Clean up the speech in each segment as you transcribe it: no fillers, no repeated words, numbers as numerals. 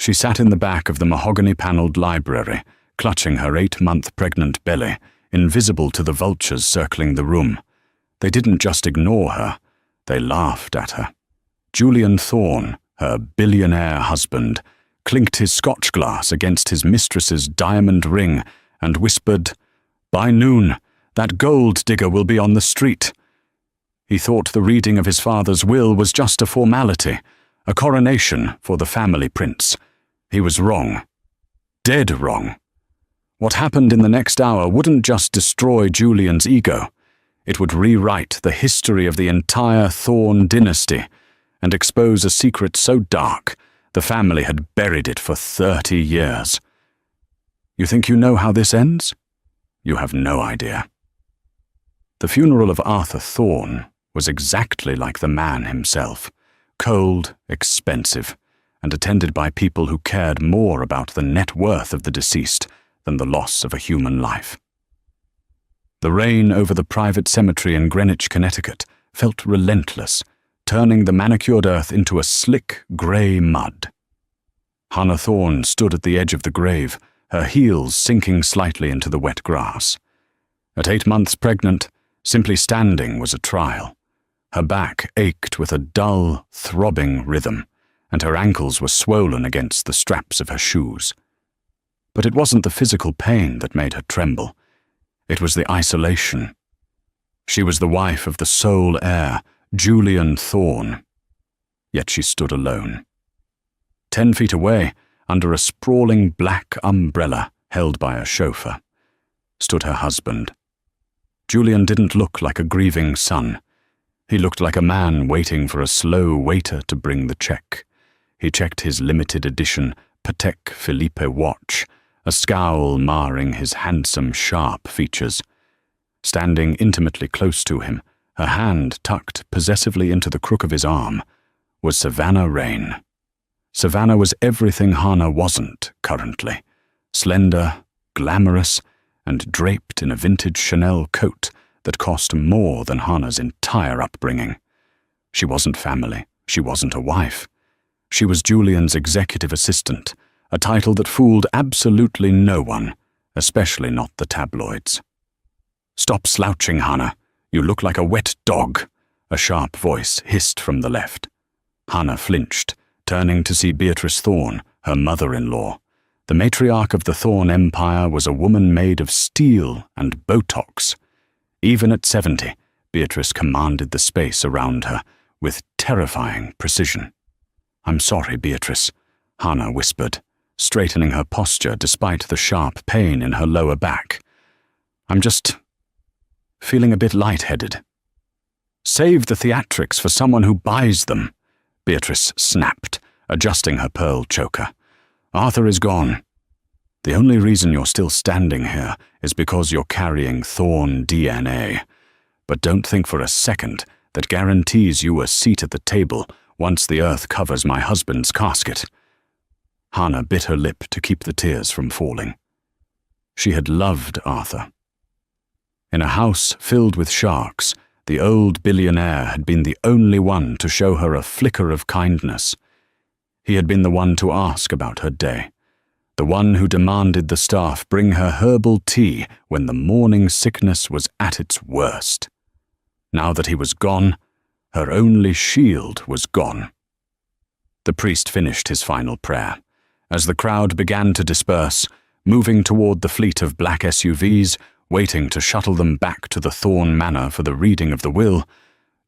She sat in the back of the mahogany-panelled library, clutching her 8-month pregnant belly, invisible to the vultures circling the room. They didn't just ignore her, they laughed at her. Julian Thorne, her billionaire husband, clinked his scotch glass against his mistress's diamond ring and whispered, "By noon, that gold digger will be on the street." He thought the reading of his father's will was just a formality, a coronation for the family prince. He was wrong. Dead wrong. What happened in the next hour wouldn't just destroy Julian's ego. It would rewrite the history of the entire Thorne dynasty and expose a secret so dark the family had buried it for 30 years. You think you know how this ends? You have no idea. The funeral of Arthur Thorne was exactly like the man himself, cold, expensive, and attended by people who cared more about the net worth of the deceased than the loss of a human life. The rain over the private cemetery in Greenwich, Connecticut, felt relentless, turning the manicured earth into a slick, grey mud. Hannah Thorne stood at the edge of the grave, her heels sinking slightly into the wet grass. At 8 months pregnant, simply standing was a trial. Her back ached with a dull, throbbing rhythm, and her ankles were swollen against the straps of her shoes. But it wasn't the physical pain that made her tremble. It was the isolation. She was the wife of the sole heir, Julian Thorne. Yet she stood alone. 10 feet away, under a sprawling black umbrella held by a chauffeur, stood her husband. Julian didn't look like a grieving son. He looked like a man waiting for a slow waiter to bring the check. He checked his limited edition Patek Philippe watch, a scowl marring his handsome, sharp features. Standing intimately close to him, her hand tucked possessively into the crook of his arm, was Savannah Rain. Savannah was everything Hannah wasn't currently. Slender, glamorous, and draped in a vintage Chanel coat that cost more than Hannah's entire upbringing. She wasn't family. She wasn't a wife. She was Julian's executive assistant, a title that fooled absolutely no one, especially not the tabloids. "Stop slouching, Hannah. You look like a wet dog," a sharp voice hissed from the left. Hannah flinched, turning to see Beatrice Thorne, her mother-in-law. The matriarch of the Thorne Empire was a woman made of steel and Botox. Even at 70, Beatrice commanded the space around her with terrifying precision. "I'm sorry, Beatrice," Hannah whispered, straightening her posture despite the sharp pain in her lower back. "I'm just feeling a bit lightheaded." "Save the theatrics for someone who buys them," Beatrice snapped, adjusting her pearl choker. "Arthur is gone. The only reason you're still standing here is because you're carrying Thorne DNA. But don't think for a second that guarantees you a seat at the table once the earth covers my husband's casket." Hannah bit her lip to keep the tears from falling. She had loved Arthur. In a house filled with sharks, the old billionaire had been the only one to show her a flicker of kindness. He had been the one to ask about her day, the one who demanded the staff bring her herbal tea when the morning sickness was at its worst. Now that he was gone, her only shield was gone. The priest finished his final prayer. As the crowd began to disperse, moving toward the fleet of black SUVs, waiting to shuttle them back to the Thorne Manor for the reading of the will,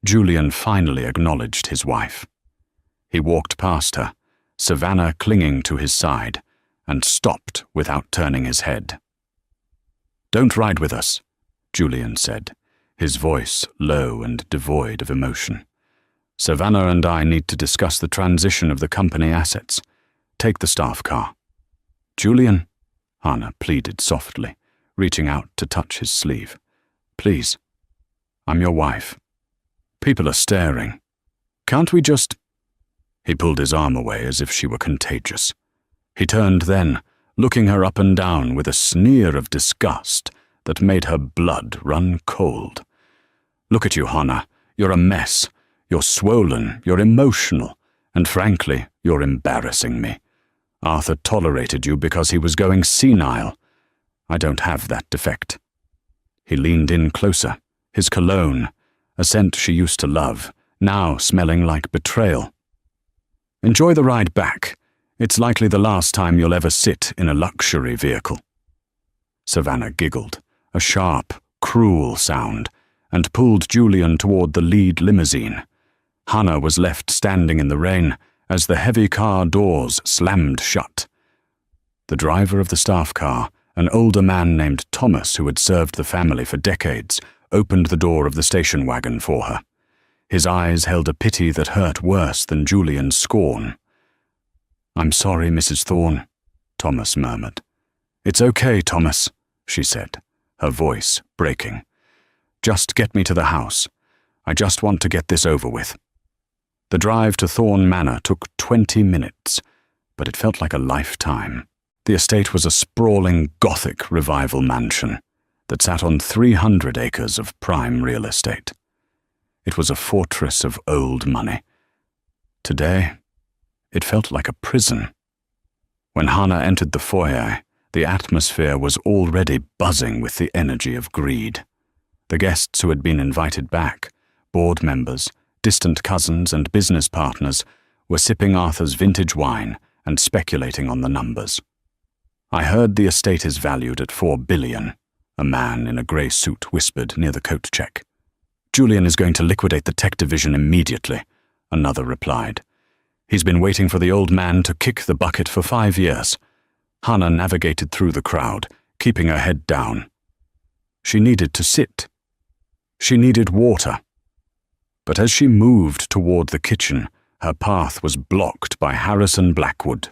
Julian finally acknowledged his wife. He walked past her, Savannah clinging to his side, and stopped without turning his head. "Don't ride with us," Julian said, his voice low and devoid of emotion. "Savannah and I need to discuss the transition of the company assets. Take the staff car." "Julian," Hannah pleaded softly, reaching out to touch his sleeve. "Please, I'm your wife. People are staring. Can't we just—" He pulled his arm away as if she were contagious. He turned then, looking her up and down with a sneer of disgust that made her blood run cold. "Look at you, Hannah. You're a mess. You're swollen, you're emotional, and frankly, you're embarrassing me. Arthur tolerated you because he was going senile. I don't have that defect." He leaned in closer, his cologne, a scent she used to love, now smelling like betrayal. "Enjoy the ride back. It's likely the last time you'll ever sit in a luxury vehicle." Savannah giggled, a sharp, cruel sound, and pulled Julian toward the lead limousine. Hannah was left standing in the rain as the heavy car doors slammed shut. The driver of the staff car, an older man named Thomas who had served the family for decades, opened the door of the station wagon for her. His eyes held a pity that hurt worse than Julian's scorn. "I'm sorry, Mrs. Thorne," Thomas murmured. "It's okay, Thomas," she said, her voice breaking. "Just get me to the house. I just want to get this over with." The drive to Thorne Manor took 20 minutes, but it felt like a lifetime. The estate was a sprawling Gothic revival mansion that sat on 300 acres of prime real estate. It was a fortress of old money. Today, it felt like a prison. When Hannah entered the foyer, the atmosphere was already buzzing with the energy of greed. The guests who had been invited back, board members, distant cousins and business partners, were sipping Arthur's vintage wine and speculating on the numbers. "I heard the estate is valued at $4 billion, a man in a grey suit whispered near the coat check. "Julian is going to liquidate the tech division immediately," another replied. "He's been waiting for the old man to kick the bucket for 5 years. Hannah navigated through the crowd, keeping her head down. She needed to sit. She needed water. But as she moved toward the kitchen, her path was blocked by Harrison Blackwood.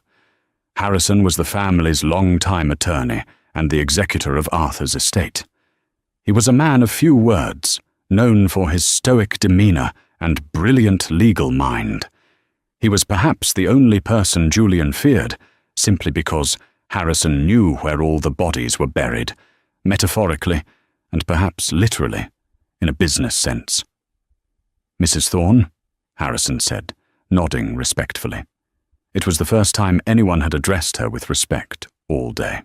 Harrison was the family's longtime attorney and the executor of Arthur's estate. He was a man of few words, known for his stoic demeanor and brilliant legal mind. He was perhaps the only person Julian feared, simply because Harrison knew where all the bodies were buried, metaphorically and perhaps literally, in a business sense. "Mrs. Thorne," Harrison said, nodding respectfully. It was the first time anyone had addressed her with respect all day.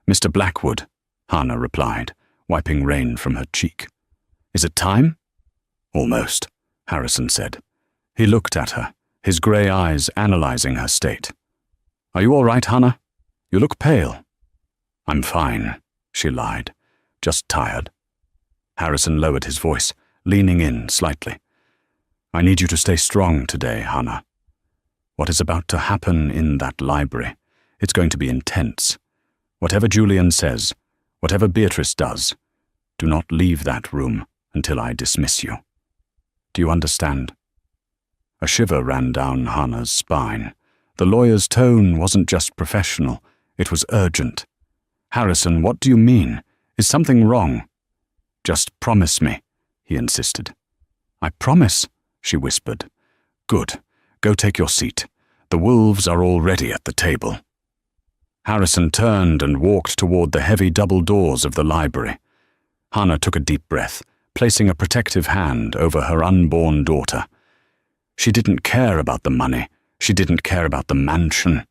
"Mr. Blackwood," Hannah replied, wiping rain from her cheek. "Is it time?" "Almost," Harrison said. He looked at her, his grey eyes analyzing her state. "Are you all right, Hannah? You look pale." "I'm fine," she lied. "Just tired." Harrison lowered his voice, leaning in slightly. "I need you to stay strong today, Hannah. What is about to happen in that library, it's going to be intense. Whatever Julian says, whatever Beatrice does, do not leave that room until I dismiss you. Do you understand?" A shiver ran down Hannah's spine. The lawyer's tone wasn't just professional, it was urgent. "Harrison, what do you mean? Is something wrong?" "Just promise me," he insisted. "I promise," she whispered. "Good. Go take your seat. The wolves are already at the table." Harrison turned and walked toward the heavy double doors of the library. Hannah took a deep breath, placing a protective hand over her unborn daughter. She didn't care about the money. She didn't care about the mansion.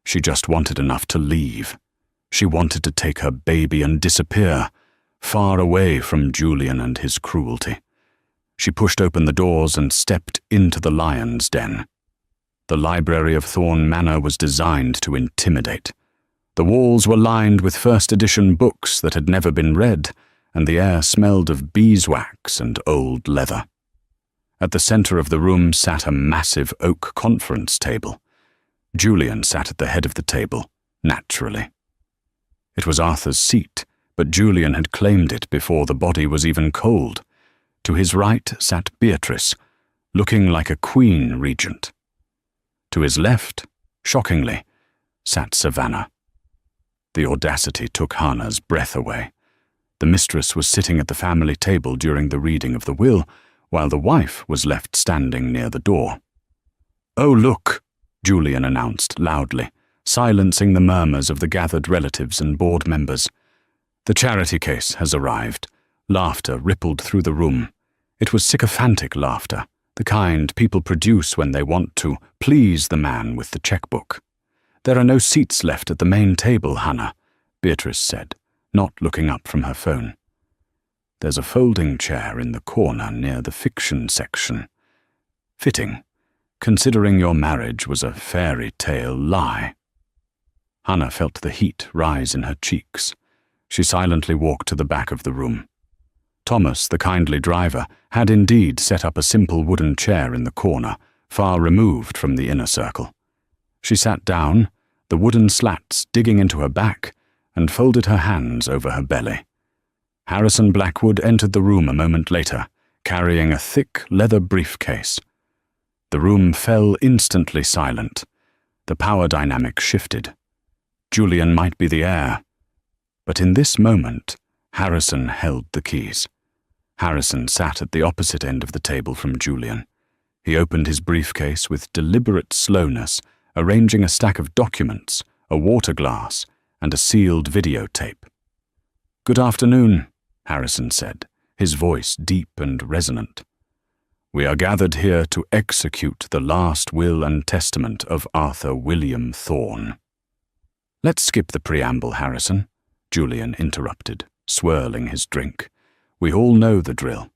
She just wanted enough to leave. She wanted to take her baby and disappear, far away from Julian and his cruelty. She pushed open the doors and stepped into the lion's den. The library of Thorne Manor was designed to intimidate. The walls were lined with first-edition books that had never been read, and the air smelled of beeswax and old leather. At the center of the room sat a massive oak conference table. Julian sat at the head of the table, naturally. It was Arthur's seat, but Julian had claimed it before the body was even cold. To his right sat Beatrice, looking like a queen regent. To his left, shockingly, sat Savannah. The audacity took Hannah's breath away. The mistress was sitting at the family table during the reading of the will, while the wife was left standing near the door. "Oh, look," Julian announced loudly, silencing the murmurs of the gathered relatives and board members. "The charity case has arrived." Laughter rippled through the room. It was sycophantic laughter, the kind people produce when they want to please the man with the checkbook. "There are no seats left at the main table, Hannah," Beatrice said, not looking up from her phone. "There's a folding chair in the corner near the fiction section. Fitting, considering your marriage was a fairy tale lie." Hannah felt the heat rise in her cheeks. She silently walked to the back of the room. Thomas, the kindly driver, had indeed set up a simple wooden chair in the corner, far removed from the inner circle. She sat down, the wooden slats digging into her back, and folded her hands over her belly. Harrison Blackwood entered the room a moment later, carrying a thick leather briefcase. The room fell instantly silent. The power dynamic shifted. Julian might be the heir. But in this moment, Harrison held the keys. Harrison sat at the opposite end of the table from Julian. He opened his briefcase with deliberate slowness, arranging a stack of documents, a water glass, and a sealed videotape. "Good afternoon," Harrison said, his voice deep and resonant. "We are gathered here to execute the last will and testament of Arthur William Thorne." "Let's skip the preamble, Harrison," Julian interrupted, swirling his drink. "We all know the drill.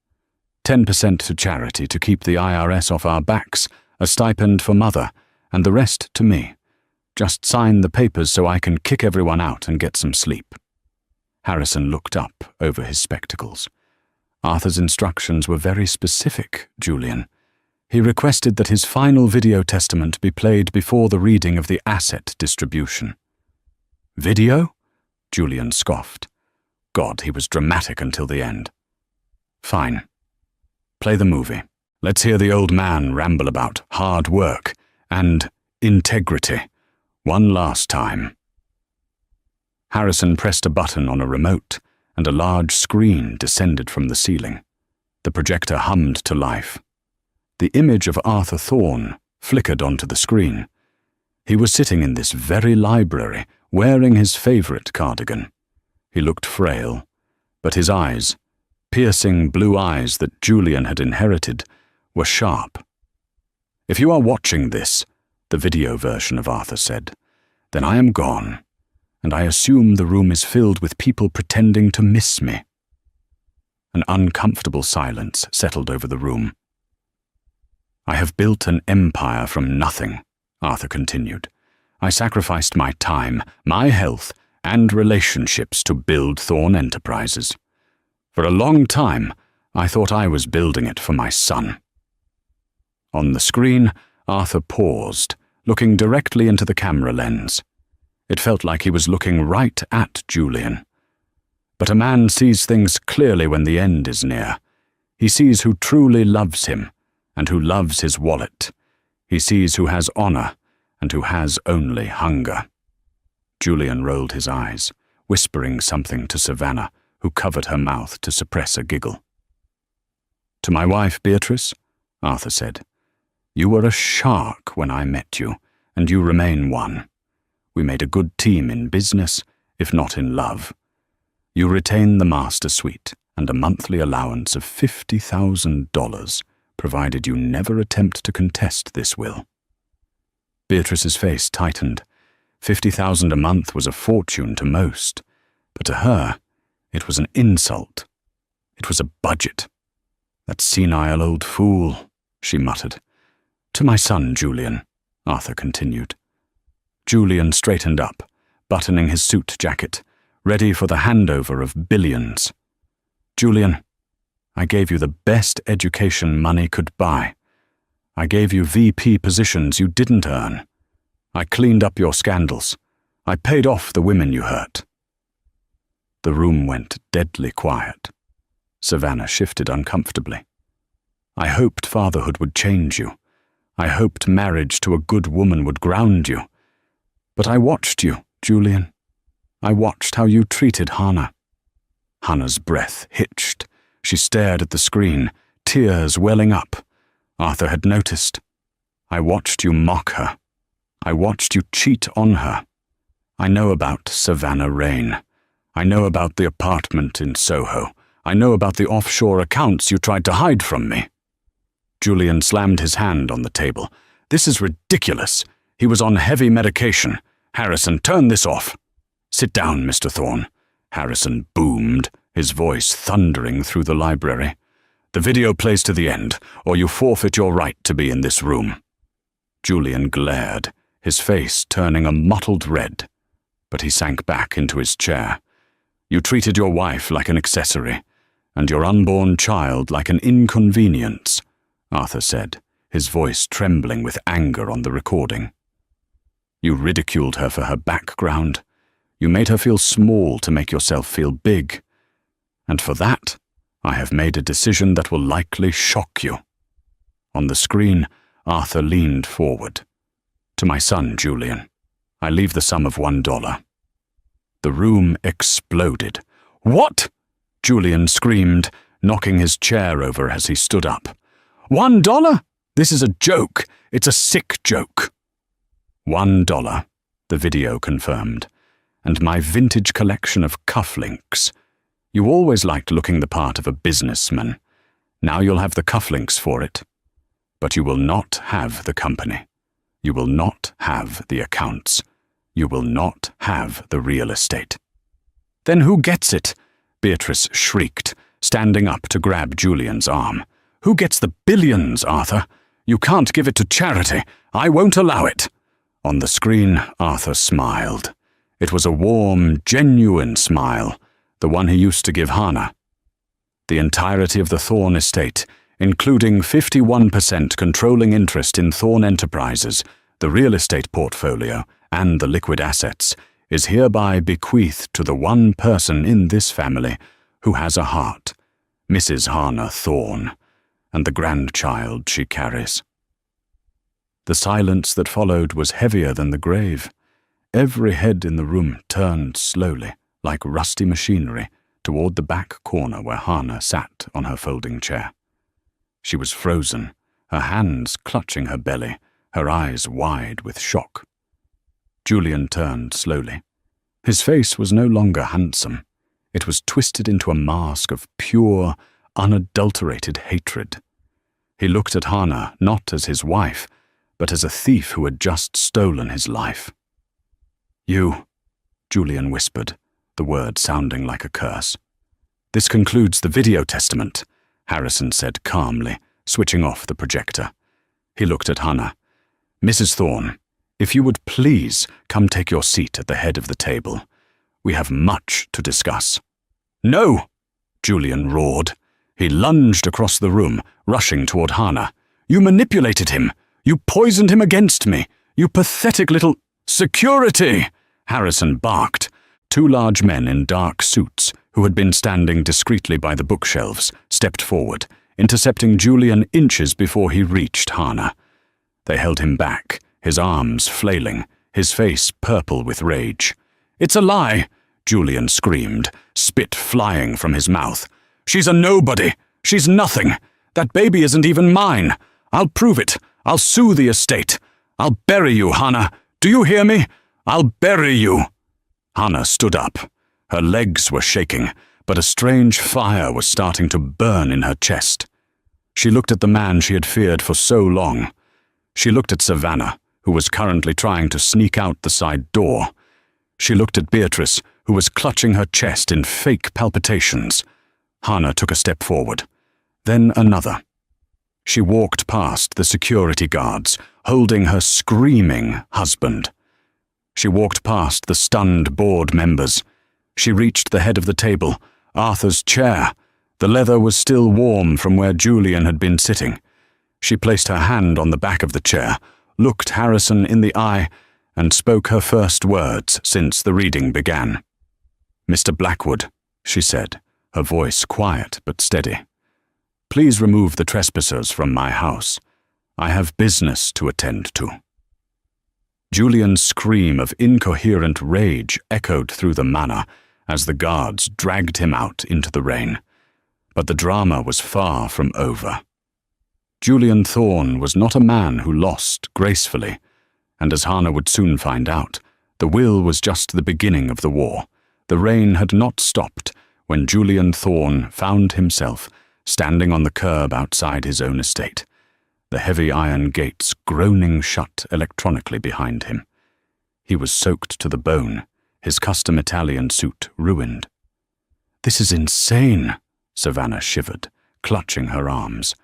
10% to charity to keep the IRS off our backs, a stipend for Mother, and the rest to me. Just sign the papers so I can kick everyone out and get some sleep." Harrison looked up over his spectacles. "Arthur's instructions were very specific, Julian. He requested that his final video testament be played before the reading of the asset distribution." "Video?" Julian scoffed. God, he was dramatic until the end. "Fine. Play the movie. Let's hear the old man ramble about hard work and integrity one last time." Harrison pressed a button on a remote, and a large screen descended from the ceiling. The projector hummed to life. The image of Arthur Thorne flickered onto the screen. He was sitting in this very library, wearing his favorite cardigan. He looked frail, but his eyes, piercing blue eyes that Julian had inherited, were sharp. "If you are watching this," the video version of Arthur said, "then I am gone, and I assume the room is filled with people pretending to miss me." An uncomfortable silence settled over the room. "I have built an empire from nothing," Arthur continued. "I sacrificed my time, my health, and relationships to build Thorne Enterprises. For a long time, I thought I was building it for my son." On the screen, Arthur paused, looking directly into the camera lens. It felt like he was looking right at Julian. But a man sees things clearly when the end is near. He sees who truly loves him, and who loves his wallet. He sees who has honor, and who has only hunger. Julian rolled his eyes, whispering something to Savannah, who covered her mouth to suppress a giggle. "To my wife, Beatrice," Arthur said, "you were a shark when I met you, and you remain one. We made a good team in business, if not in love. You retain the master suite and a monthly allowance of $50,000, provided you never attempt to contest this will." Beatrice's face tightened. $50,000 a month was a fortune to most, but to her, it was an insult. It was a budget. "That senile old fool," she muttered. "To my son, Julian," Arthur continued. Julian straightened up, buttoning his suit jacket, ready for the handover of billions. "Julian, I gave you the best education money could buy. I gave you VP positions you didn't earn. I cleaned up your scandals. I paid off the women you hurt." The room went deadly quiet. Savannah shifted uncomfortably. "I hoped fatherhood would change you. I hoped marriage to a good woman would ground you. But I watched you, Julian. I watched how you treated Hannah." Hannah's breath hitched. She stared at the screen, tears welling up. Arthur had noticed. "I watched you mock her. I watched you cheat on her. I know about Savannah Rain. I know about the apartment in Soho. I know about the offshore accounts you tried to hide from me." Julian slammed his hand on the table. "This is ridiculous. He was on heavy medication. Harrison, turn this off." "Sit down, Mr. Thorne," Harrison boomed, his voice thundering through the library. "The video plays to the end, or you forfeit your right to be in this room." Julian glared, his face turning a mottled red, but he sank back into his chair. "You treated your wife like an accessory, and your unborn child like an inconvenience," Arthur said, his voice trembling with anger on the recording. "You ridiculed her for her background. You made her feel small to make yourself feel big. And for that, I have made a decision that will likely shock you." On the screen, Arthur leaned forward. "To my son, Julian, I leave the sum of $1. The room exploded. "What?" Julian screamed, knocking his chair over as he stood up. $1? This is a joke. It's a sick joke." $1, the video confirmed, "and my vintage collection of cufflinks. You always liked looking the part of a businessman. Now you'll have the cufflinks for it. But you will not have the company. You will not have the accounts. You will not have the real estate." "Then who gets it?" Beatrice shrieked, standing up to grab Julian's arm. "Who gets the billions, Arthur? You can't give it to charity. I won't allow it." On the screen, Arthur smiled. It was a warm, genuine smile, the one he used to give Hannah. The entirety of the Thorne estate, including 51% controlling interest in Thorne Enterprises, the real estate portfolio, and the liquid assets, is hereby bequeathed to the one person in this family who has a heart, Mrs. Hannah Thorne, and the grandchild she carries. The silence that followed was heavier than the grave. Every head in the room turned slowly, like rusty machinery, toward the back corner where Hannah sat on her folding chair. She was frozen, her hands clutching her belly, her eyes wide with shock. Julian turned slowly. His face was no longer handsome. It was twisted into a mask of pure, unadulterated hatred. He looked at Hannah not as his wife, but as a thief who had just stolen his life. "You," Julian whispered, the word sounding like a curse. "This concludes the video testament," Harrison said calmly, switching off the projector. He looked at Hannah. "Mrs. Thorne, if you would please come take your seat at the head of the table. We have much to discuss." "No!" Julian roared. He lunged across the room, rushing toward Hannah. "You manipulated him! You poisoned him against me! You pathetic little—" "Security!" Harrison barked. Two large men in dark suits, who had been standing discreetly by the bookshelves, stepped forward, intercepting Julian inches before he reached Hannah. They held him back, his arms flailing, his face purple with rage. "It's a lie!" Julian screamed, spit flying from his mouth. "She's a nobody! She's nothing! That baby isn't even mine! I'll prove it! I'll sue the estate! I'll bury you, Hannah! Do you hear me? I'll bury you!" Hannah stood up. Her legs were shaking, but a strange fire was starting to burn in her chest. She looked at the man she had feared for so long. She looked at Savannah, who was currently trying to sneak out the side door. She looked at Beatrice, who was clutching her chest in fake palpitations. Hannah took a step forward, then another. She walked past the security guards, holding her screaming husband. She walked past the stunned board members. She reached the head of the table, Arthur's chair. The leather was still warm from where Julian had been sitting. She placed her hand on the back of the chair, looked Harrison in the eye, and spoke her first words since the reading began. "Mr. Blackwood," she said, her voice quiet but steady. "Please remove the trespassers from my house. I have business to attend to." Julian's scream of incoherent rage echoed through the manor as the guards dragged him out into the rain. But the drama was far from over. Julian Thorne was not a man who lost gracefully, and as Hannah would soon find out, the will was just the beginning of the war. The rain had not stopped when Julian Thorne found himself standing on the curb outside his own estate, the heavy iron gates groaning shut electronically behind him. He was soaked to the bone, his custom Italian suit ruined. "This is insane," Savannah shivered, clutching her arms.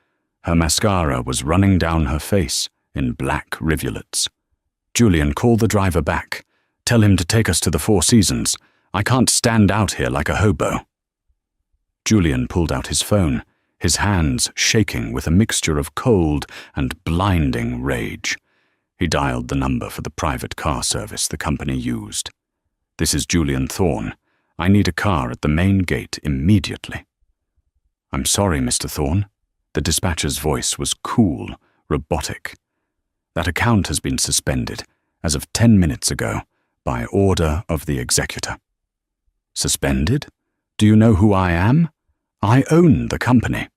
Her mascara was running down her face in black rivulets. "Julian, call the driver back. Tell him to take us to the Four Seasons. I can't stand out here like a hobo." Julian pulled out his phone, his hands shaking with a mixture of cold and blinding rage. He dialed the number for the private car service the company used. "This is Julian Thorne. I need a car at the main gate immediately." "I'm sorry, Mr. Thorne." The dispatcher's voice was cool, robotic. "That account has been suspended, as of 10 minutes ago, by order of the executor." "Suspended? Do you know who I am? I own the company."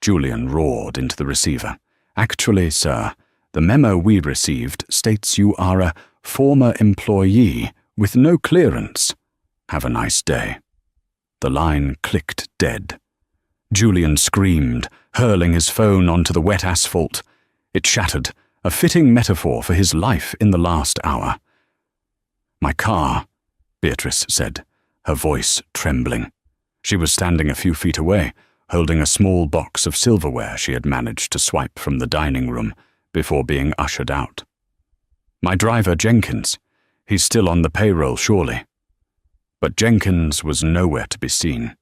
Julian roared into the receiver. "Actually, sir, the memo we received states you are a former employee with no clearance. Have a nice day." The line clicked dead. Julian screamed, hurling his phone onto the wet asphalt. It shattered, a fitting metaphor for his life in the last hour. "My car," Beatrice said, her voice trembling. She was standing a few feet away, holding a small box of silverware she had managed to swipe from the dining room before being ushered out. "My driver, Jenkins. He's still on the payroll, surely." But Jenkins was nowhere to be seen.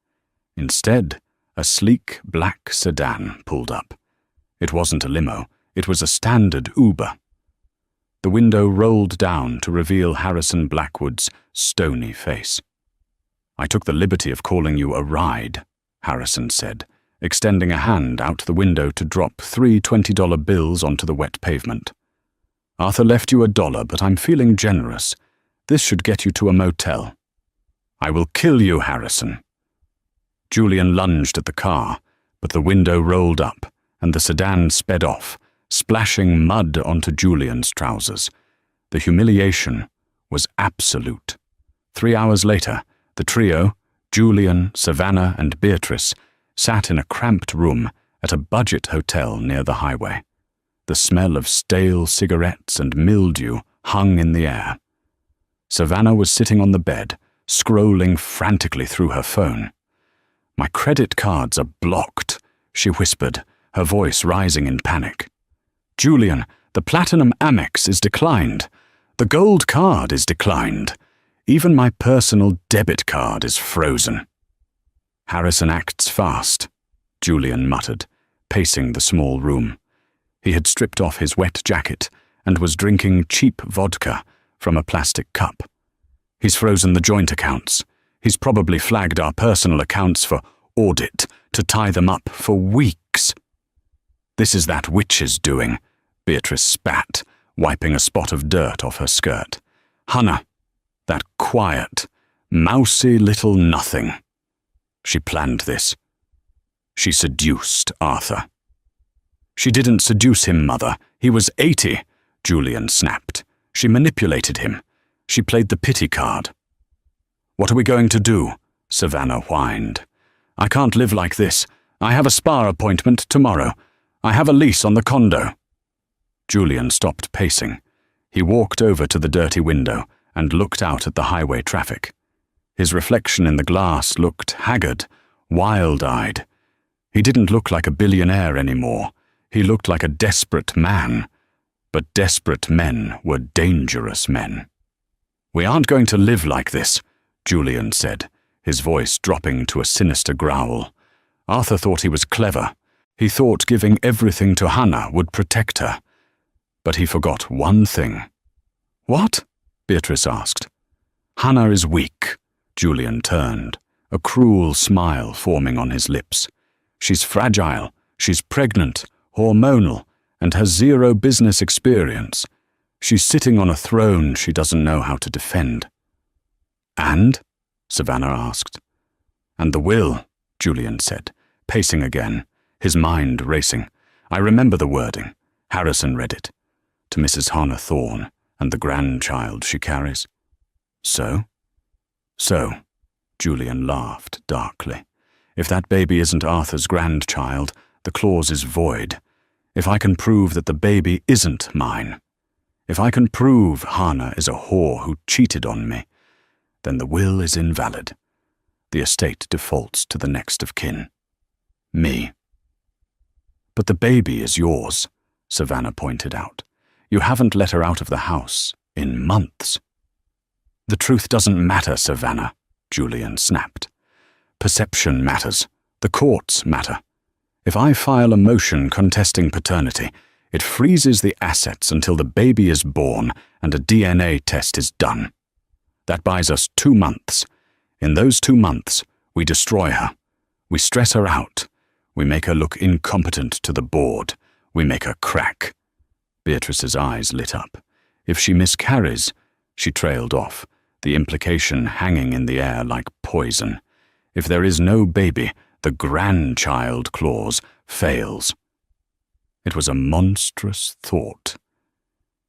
Instead, a sleek black sedan pulled up. It wasn't a limo, it was a standard Uber. The window rolled down to reveal Harrison Blackwood's stony face. "I took the liberty of calling you a ride," Harrison said, extending a hand out the window to drop 3 $20 bills onto the wet pavement. "Arthur left you $1, but I'm feeling generous. This should get you to a motel." "I will kill you, Harrison." Julian lunged at the car, but the window rolled up, and the sedan sped off, splashing mud onto Julian's trousers. The humiliation was absolute. 3 hours later, the trio, Julian, Savannah, and Beatrice, sat in a cramped room at a budget hotel near the highway. The smell of stale cigarettes and mildew hung in the air. Savannah was sitting on the bed, scrolling frantically through her phone. "My credit cards are blocked," she whispered, her voice rising in panic. "Julian, the Platinum Amex is declined. The Gold card is declined. Even my personal debit card is frozen." "Harrison acts fast," Julian muttered, pacing the small room. He had stripped off his wet jacket and was drinking cheap vodka from a plastic cup. "He's frozen the joint accounts. He's probably flagged our personal accounts for audit to tie them up for weeks." "This is that witch's doing," Beatrice spat, wiping a spot of dirt off her skirt. "Hannah, that quiet, mousy little nothing. She planned this. She seduced Arthur." "She didn't seduce him, Mother. He was 80, Julian snapped. "She manipulated him. She played the pity card." "What are we going to do?" Savannah whined. "I can't live like this. I have a spa appointment tomorrow. I have a lease on the condo." Julian stopped pacing. He walked over to the dirty window and looked out at the highway traffic. His reflection in the glass looked haggard, wild-eyed. He didn't look like a billionaire anymore. He looked like a desperate man. But desperate men were dangerous men. "We aren't going to live like this," Julian said, his voice dropping to a sinister growl. Arthur thought he was clever. He thought giving everything to Hannah would protect her. But he forgot one thing. "What?" Beatrice asked. "Hannah is weak." Julian turned, a cruel smile forming on his lips. "She's fragile, she's pregnant, hormonal, and has zero business experience. She's sitting on a throne she doesn't know how to defend." "And?" Savannah asked. "And the will," Julian said, pacing again, his mind racing. "I remember the wording. Harrison read it. To Mrs. Hannah Thorne and the grandchild she carries." "So?" "So," Julian laughed darkly. "If that baby isn't Arthur's grandchild, the clause is void. If I can prove that the baby isn't mine, If I can prove Hannah is a whore who cheated on me, then the will is invalid. The estate defaults to the next of kin. Me. But the baby is yours, Savannah pointed out. You haven't let her out of the house in months. The truth doesn't matter, Savannah, Julian snapped. Perception matters. The courts matter. If I file a motion contesting paternity, it freezes the assets until the baby is born and a DNA test is done. That buys us 2 months. In those 2 months, we destroy her. We stress her out. We make her look incompetent to the board. We make her crack. Beatrice's eyes lit up. If she miscarries, she trailed off, the implication hanging in the air like poison. If there is no baby, the grandchild clause fails. It was a monstrous thought.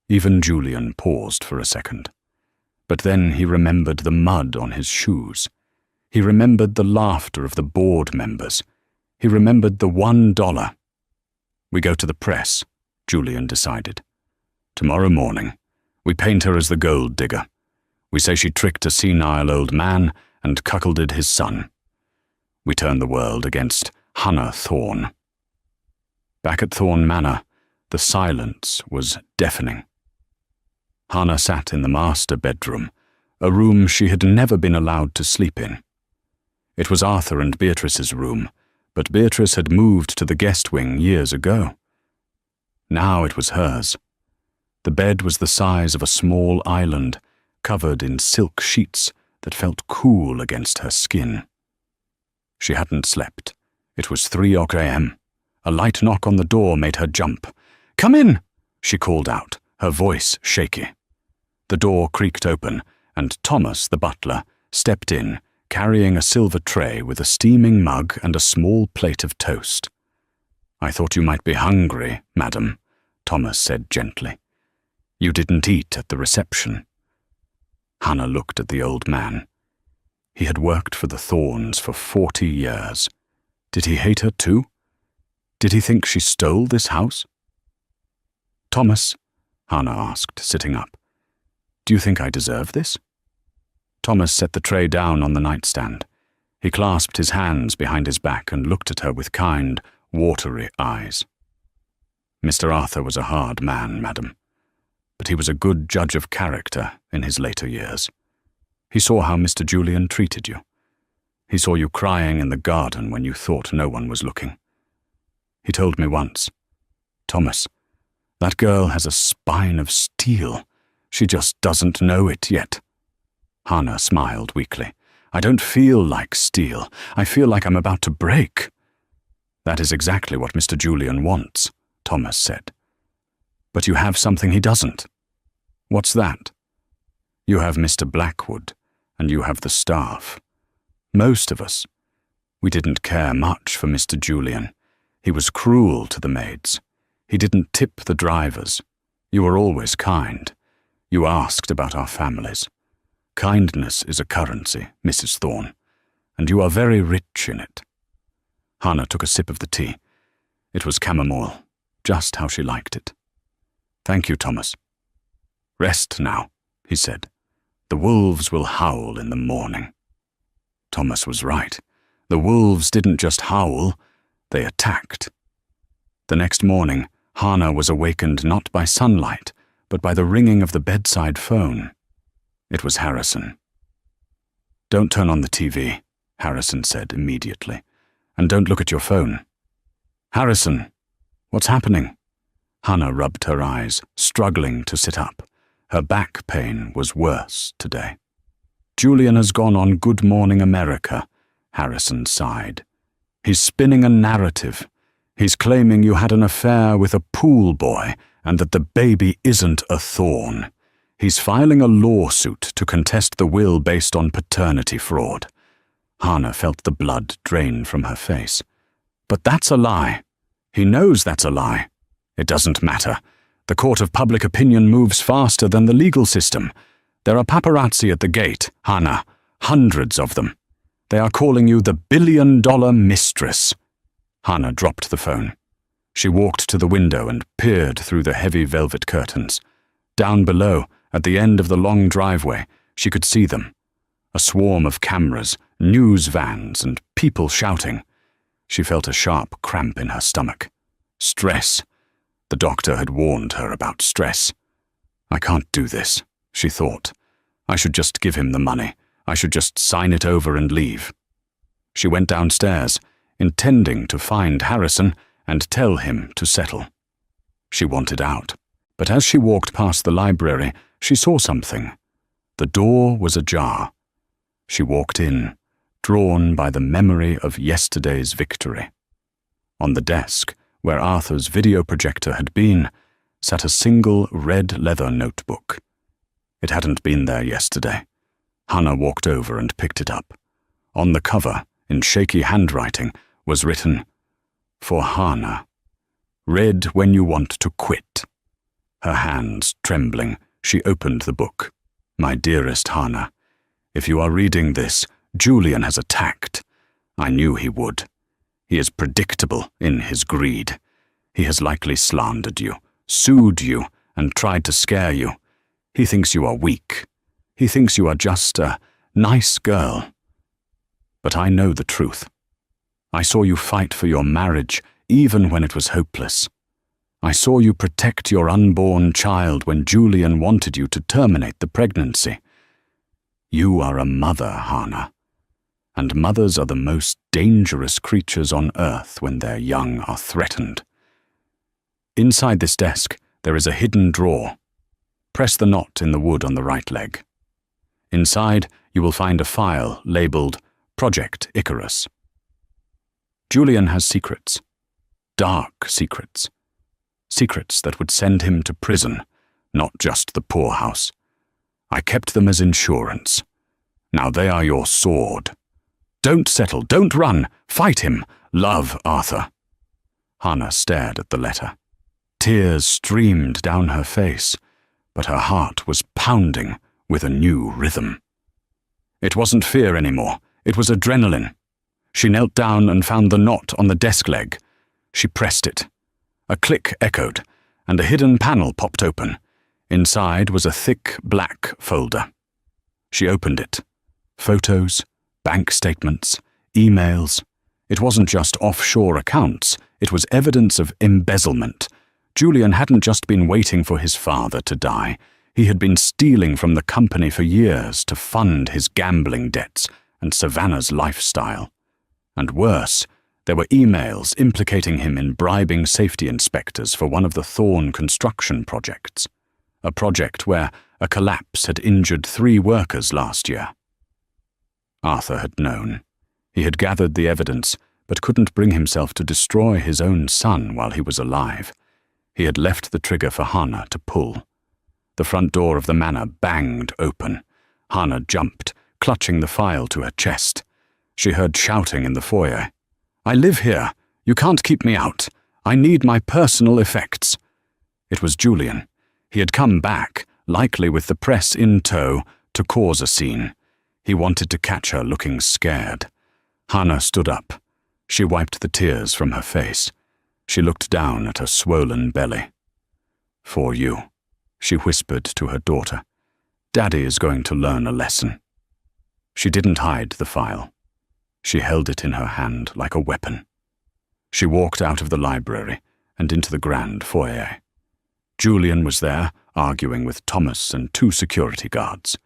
Even Julian paused for a second. But then he remembered the mud on his shoes. He remembered the laughter of the board members. He remembered the $1. We go to the press, Julian decided. Tomorrow morning, we paint her as the gold digger. We say she tricked a senile old man and cuckolded his son. We turn the world against Hannah Thorne. Back at Thorne Manor, the silence was deafening. Hannah sat in the master bedroom, a room she had never been allowed to sleep in. It was Arthur and Beatrice's room, but Beatrice had moved to the guest wing years ago. Now it was hers. The bed was the size of a small island, covered in silk sheets that felt cool against her skin. She hadn't slept. It was 3 a.m. A light knock on the door made her jump. "Come in!" she called out, her voice shaky. The door creaked open, and Thomas, the butler, stepped in, carrying a silver tray with a steaming mug and a small plate of toast. "I thought you might be hungry, madam," Thomas said gently. "You didn't eat at the reception." Hannah looked at the old man. He had worked for the Thornes for 40 years. Did he hate her too? Did he think she stole this house? "Thomas," Hannah asked, sitting up, "do you think I deserve this?" Thomas set the tray down on the nightstand. He clasped his hands behind his back and looked at her with kind, watery eyes. "Mr. Arthur was a hard man, madam, but he was a good judge of character in his later years. He saw how Mr. Julian treated you. He saw you crying in the garden when you thought no one was looking. He told me once, 'Thomas, that girl has a spine of steel. She just doesn't know it yet.'" Hannah smiled weakly. "I don't feel like steel. I feel like I'm about to break." "That is exactly what Mr. Julian wants," Thomas said. "But you have something he doesn't." "What's that?" "You have Mr. Blackwood, and you have the staff. Most of us, we didn't care much for Mr. Julian. He was cruel to the maids. He didn't tip the drivers. You were always kind. You asked about our families. Kindness is a currency, Mrs. Thorne, and you are very rich in it." Hannah took a sip of the tea. It was chamomile, just how she liked it. "Thank you, Thomas." "Rest now," he said. "The wolves will howl in the morning." Thomas was right. The wolves didn't just howl, they attacked. The next morning, Hannah was awakened not by sunlight, but by the ringing of the bedside phone. It was Harrison. "Don't turn on the TV," Harrison said immediately, "and don't look at your phone." "Harrison, what's happening?" Hannah rubbed her eyes, struggling to sit up. Her back pain was worse today. "Julian has gone on Good Morning America," Harrison sighed. "He's spinning a narrative. He's claiming you had an affair with a pool boy and that the baby isn't a Thorne. He's filing a lawsuit to contest the will based on paternity fraud." Hannah felt the blood drain from her face. "But that's a lie. He knows that's a lie. It doesn't matter. The court of public opinion moves faster than the legal system. There are paparazzi at the gate, Hannah, hundreds of them. They are calling you the billion-dollar mistress." Hannah dropped the phone. She walked to the window and peered through the heavy velvet curtains. Down below, at the end of the long driveway, she could see them. A swarm of cameras, news vans, and people shouting. She felt a sharp cramp in her stomach. Stress. The doctor had warned her about stress. I can't do this, she thought. I should just give him the money. I should just sign it over and leave. She went downstairs, intending to find Harrison and tell him to settle. She wanted out, but as she walked past the library, she saw something. The door was ajar. She walked in, drawn by the memory of yesterday's victory. On the desk, where Arthur's video projector had been, sat a single red leather notebook. It hadn't been there yesterday. Hannah walked over and picked it up. On the cover, in shaky handwriting, was written, "For Hannah. Read when you want to quit." Her hands trembling, she opened the book. "My dearest Hannah, if you are reading this, Julian has attacked. I knew he would. He is predictable in his greed. He has likely slandered you, sued you, and tried to scare you. He thinks you are weak. He thinks you are just a nice girl. But I know the truth. I saw you fight for your marriage even when it was hopeless. I saw you protect your unborn child when Julian wanted you to terminate the pregnancy. You are a mother, Hannah, and mothers are the most dangerous creatures on earth when their young are threatened. Inside this desk, there is a hidden drawer. Press the knot in the wood on the right leg. Inside, you will find a file labeled Project Icarus. Julian has secrets. Dark secrets. Secrets that would send him to prison, not just the poorhouse. I kept them as insurance. Now they are your sword. Don't settle, don't run, fight him, love Arthur." Hannah stared at the letter. Tears streamed down her face, but her heart was pounding with a new rhythm. It wasn't fear anymore, it was adrenaline. She knelt down and found the knot on the desk leg. She pressed it. A click echoed, and a hidden panel popped open. Inside was a thick black folder. She opened it. Photos, bank statements, emails. It wasn't just offshore accounts, it was evidence of embezzlement. Julian hadn't just been waiting for his father to die. He had been stealing from the company for years to fund his gambling debts and Savannah's lifestyle. And worse, there were emails implicating him in bribing safety inspectors for one of the Thorn construction projects. A project where a collapse had injured 3 workers last year. Arthur had known. He had gathered the evidence, but couldn't bring himself to destroy his own son while he was alive. He had left the trigger for Hannah to pull. The front door of the manor banged open. Hannah jumped, clutching the file to her chest. She heard shouting in the foyer. "I live here. You can't keep me out. I need my personal effects." It was Julian. He had come back, likely with the press in tow, to cause a scene. He wanted to catch her looking scared. Hannah stood up. She wiped the tears from her face. She looked down at her swollen belly. "For you," she whispered to her daughter. "Daddy is going to learn a lesson." She didn't hide the file. She held it in her hand like a weapon. She walked out of the library and into the grand foyer. Julian was there, arguing with Thomas and 2 security guards.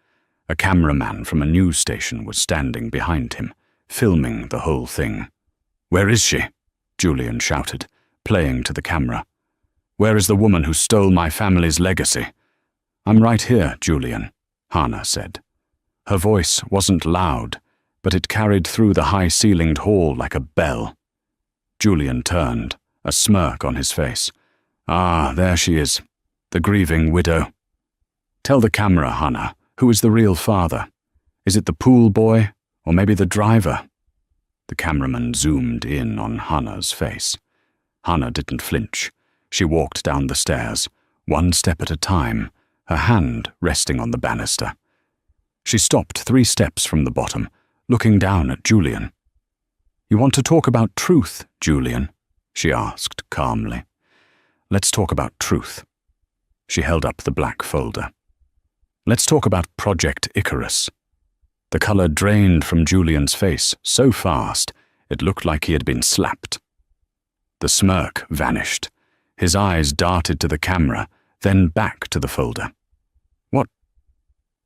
A cameraman from a news station was standing behind him, filming the whole thing. "Where is she?" Julian shouted, playing to the camera. "Where is the woman who stole my family's legacy?" "I'm right here, Julian," Hannah said. Her voice wasn't loud, but it carried through the high-ceilinged hall like a bell. Julian turned, a smirk on his face. "Ah, there she is, the grieving widow." "Tell the camera, Hannah, who is the real father? Is it the pool boy, or maybe the driver?" The cameraman zoomed in on Hannah's face. Hannah didn't flinch. She walked down the stairs, 1 step at a time, her hand resting on the banister. She stopped 3 steps from the bottom, looking down at Julian. "You want to talk about truth, Julian?" she asked calmly. "Let's talk about truth." She held up the black folder. Let's talk about Project Icarus. The color drained from Julian's face so fast it looked like he had been slapped. The smirk vanished. His eyes darted to the camera, then back to the folder.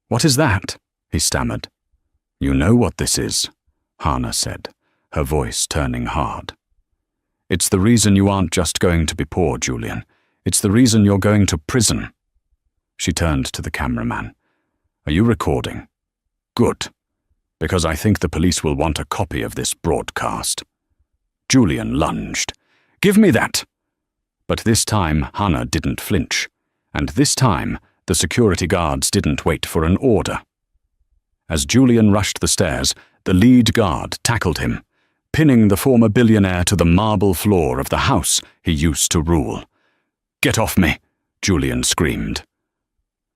What is that? He stammered. You know what this is, Hannah said, her voice turning hard. It's the reason you aren't just going to be poor, Julian. It's the reason you're going to prison. She turned to the cameraman. Are you recording? Good, because I think the police will want a copy of this broadcast. Julian lunged. Give me that! But this time Hannah didn't flinch, and this time the security guards didn't wait for an order. As Julian rushed the stairs, the lead guard tackled him, pinning the former billionaire to the marble floor of the house he used to rule. Get off me, Julian screamed.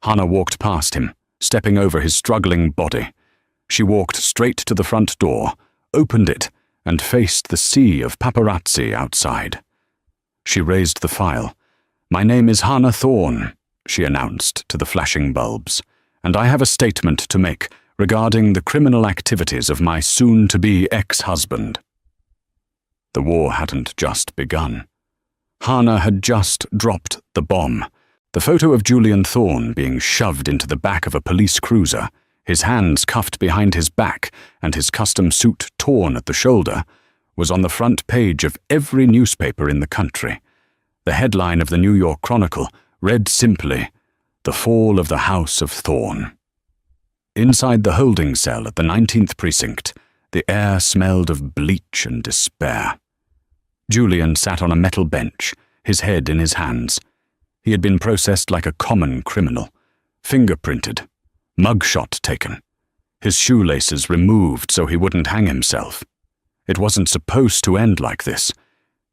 Hannah walked past him, stepping over his struggling body. She walked straight to the front door, opened it, and faced the sea of paparazzi outside. She raised the file. My name is Hannah Thorne, she announced to the flashing bulbs, and I have a statement to make regarding the criminal activities of my soon-to-be ex-husband. The war hadn't just begun. Hannah had just dropped the bomb. The photo of Julian Thorne being shoved into the back of a police cruiser, his hands cuffed behind his back and his custom suit torn at the shoulder, was on the front page of every newspaper in the country. The headline of the New York Chronicle read simply, The Fall of the House of Thorne. Inside the holding cell at the 19th Precinct, the air smelled of bleach and despair. Julian sat on a metal bench, his head in his hands. He had been processed like a common criminal, fingerprinted, mugshot taken, his shoelaces removed so he wouldn't hang himself. It wasn't supposed to end like this.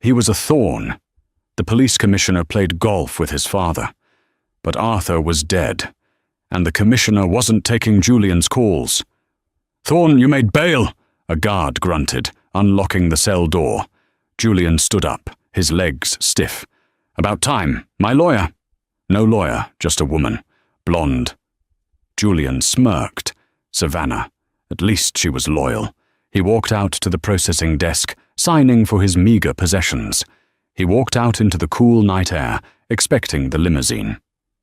He was a thorn. The police commissioner played golf with his father, but Arthur was dead, and the commissioner wasn't taking Julian's calls. Thorne, you made bail, a guard grunted, unlocking the cell door. Julian stood up, his legs stiff. About time, my lawyer. No lawyer, just a woman, blonde. Julian smirked. Savannah. At least she was loyal. He walked out to the processing desk, signing for his meager possessions. He walked out into the cool night air, expecting the limousine.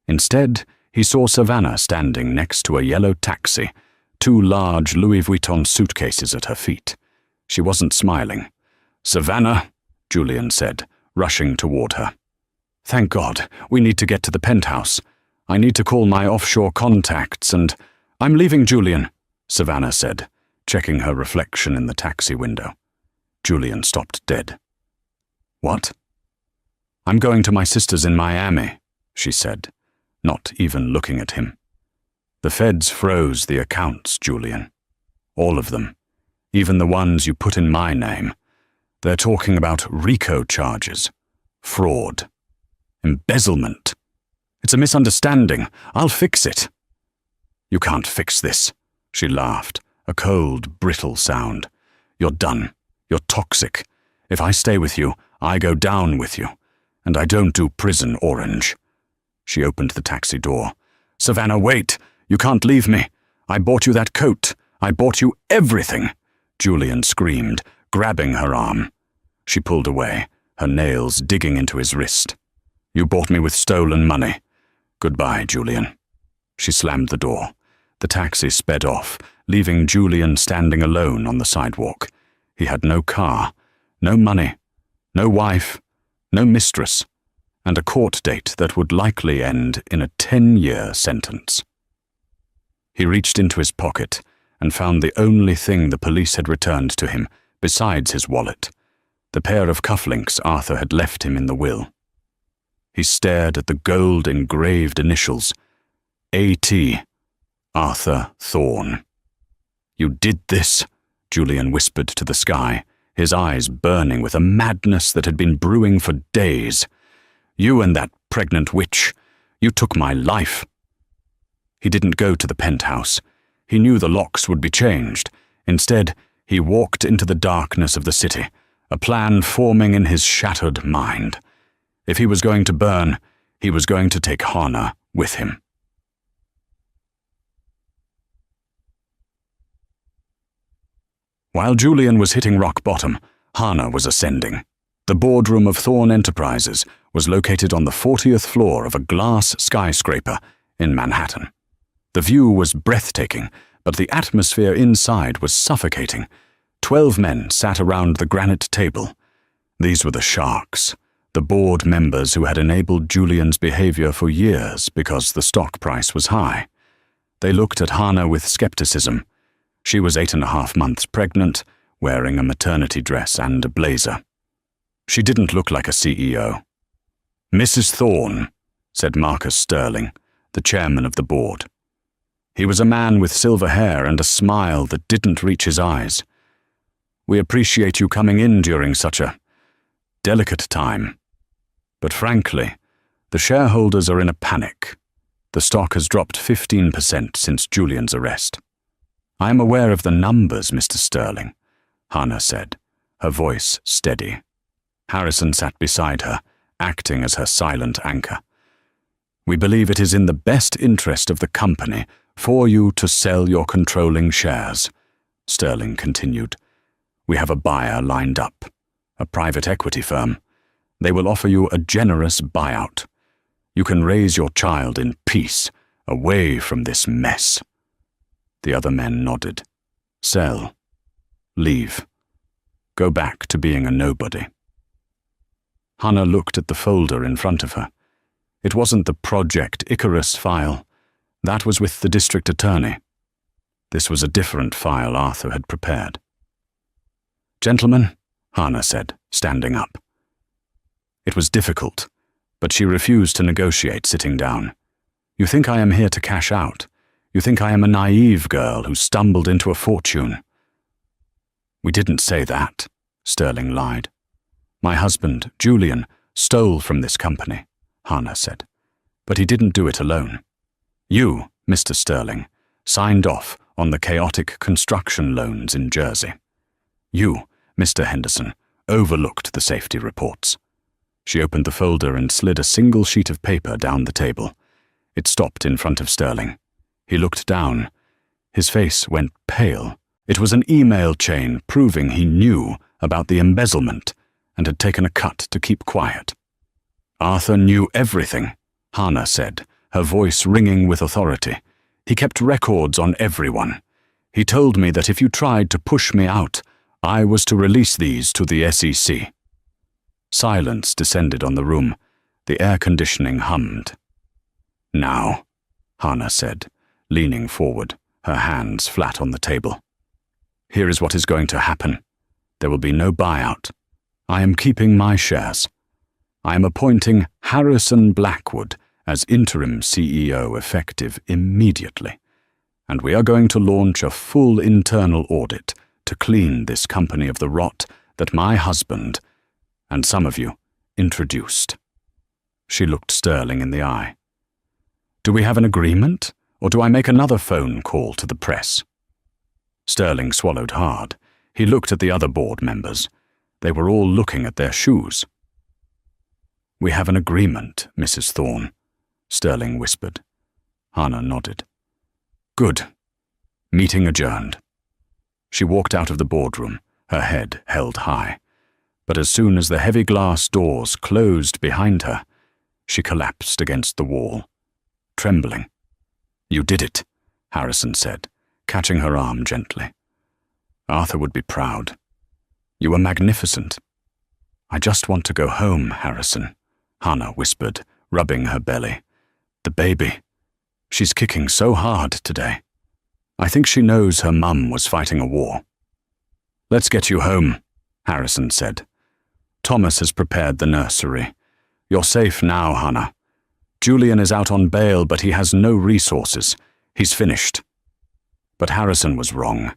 Instead, he saw Savannah standing next to a yellow taxi, 2 large Louis Vuitton suitcases at her feet. She wasn't smiling. Savannah, Julian said, rushing toward her. Thank God, we need to get to the penthouse. I need to call my offshore contacts and... I'm leaving, Julian, Savannah said, checking her reflection in the taxi window. Julian stopped dead. What? I'm going to my sister's in Miami, she said, not even looking at him. The feds froze the accounts, Julian. All of them. Even the ones you put in my name. They're talking about RICO charges. Fraud. Embezzlement. It's a misunderstanding. I'll fix it. You can't fix this, she laughed, a cold, brittle sound. You're done. You're toxic. If I stay with you, I go down with you. And I don't do prison orange. She opened the taxi door. Savannah, wait. You can't leave me. I bought you that coat. I bought you everything, Julian screamed, grabbing her arm. She pulled away, her nails digging into his wrist. You bought me with stolen money. Goodbye, Julian. She slammed the door. The taxi sped off, leaving Julian standing alone on the sidewalk. He had no car, no money, no wife, no mistress, and a court date that would likely end in a 10-year sentence. He reached into his pocket and found the only thing the police had returned to him, besides his wallet, the pair of cufflinks Arthur had left him in the will. He stared at the gold-engraved initials, A.T., Arthur Thorne. You did this, Julian whispered to the sky, his eyes burning with a madness that had been brewing for days. You and that pregnant witch. You took my life. He didn't go to the penthouse. He knew the locks would be changed. Instead, he walked into the darkness of the city, a plan forming in his shattered mind. If he was going to burn, He was going to take Hannah with him. While Julian was hitting rock bottom, Hannah was ascending. The boardroom of Thorn Enterprises was located on the 40th floor of a glass skyscraper in Manhattan. The view was breathtaking, but the atmosphere inside was suffocating. 12 men sat around the granite table. These were the sharks, the board members who had enabled Julian's behavior for years because the stock price was high. They looked at Hannah with skepticism. She was 8.5 months pregnant, wearing a maternity dress and a blazer. She didn't look like a CEO. "Mrs. Thorne," said Marcus Sterling, the chairman of the board. He was a man with silver hair and a smile that didn't reach his eyes. "We appreciate you coming in during such a delicate time. But frankly, the shareholders are in a panic. The stock has dropped 15% since Julian's arrest." "I am aware of the numbers, Mr. Sterling," Hannah said, her voice steady. Harrison sat beside her, acting as her silent anchor. "We believe it is in the best interest of the company for you to sell your controlling shares," Sterling continued. "We have a buyer lined up, a private equity firm. They will offer you a generous buyout. You can raise your child in peace, away from this mess." The other men nodded. "Sell. Leave. Go back to being a nobody." Hannah looked at the folder in front of her. It wasn't the Project Icarus file. That was with the district attorney. This was a different file Arthur had prepared. "Gentlemen," Hannah said, standing up. It was difficult, but she refused to negotiate sitting down. "You think I am here to cash out? You think I am a naive girl who stumbled into a fortune?" "We didn't say that," Sterling lied. "My husband, Julian, stole from this company," Hannah said. "But he didn't do it alone. You, Mr. Sterling, signed off on the chaotic construction loans in Jersey. You, Mr. Henderson, overlooked the safety reports." She opened the folder and slid a single sheet of paper down the table. It stopped in front of Sterling. He looked down. His face went pale. It was an email chain proving he knew about the embezzlement and had taken a cut to keep quiet. "Arthur knew everything," Hannah said, her voice ringing with authority. "He kept records on everyone. He told me that if you tried to push me out, I was to release these to the SEC. Silence descended on the room. The air conditioning hummed. "Now," Hannah said, leaning forward, her hands flat on the table. "Here is what is going to happen. There will be no buyout. I am keeping my shares. I am appointing Harrison Blackwood as interim CEO effective immediately, and we are going to launch a full internal audit to clean this company of the rot that my husband, and some of you, introduced." She looked Sterling in the eye. "Do we have an agreement, or do I make another phone call to the press?" Sterling swallowed hard. He looked at the other board members. They were all looking at their shoes. "We have an agreement, Mrs. Thorne," Sterling whispered. Hannah nodded. "Good. Meeting adjourned." She walked out of the boardroom, her head held high. But as soon as the heavy glass doors closed behind her, she collapsed against the wall, trembling. "You did it," Harrison said, catching her arm gently. "Arthur would be proud. You were magnificent." "I just want to go home, Harrison," Hannah whispered, rubbing her belly. "The baby. She's kicking so hard today. I think she knows her mum was fighting a war." "Let's get you home," Harrison said. "Thomas has prepared the nursery. You're safe now, Hannah. Julian is out on bail, but he has no resources. He's finished." But Harrison was wrong.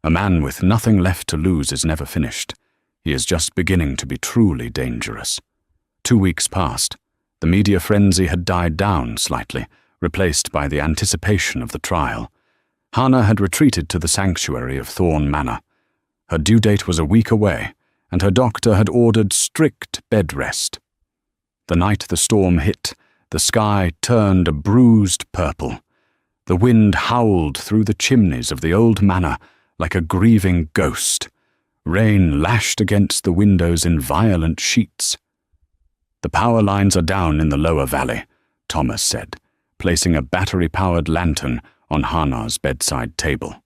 A man with nothing left to lose is never finished. He is just beginning to be truly dangerous. 2 weeks passed. The media frenzy had died down slightly, replaced by the anticipation of the trial. Hannah had retreated to the sanctuary of Thorn Manor. Her due date was a week away, and her doctor had ordered strict bed rest. The night the storm hit, The sky turned a bruised purple. The wind howled through the chimneys of the old manor like a grieving ghost. Rain lashed against the windows in violent sheets. "The power lines are down in the lower valley," Thomas said, placing a battery-powered lantern on Hannah's bedside table.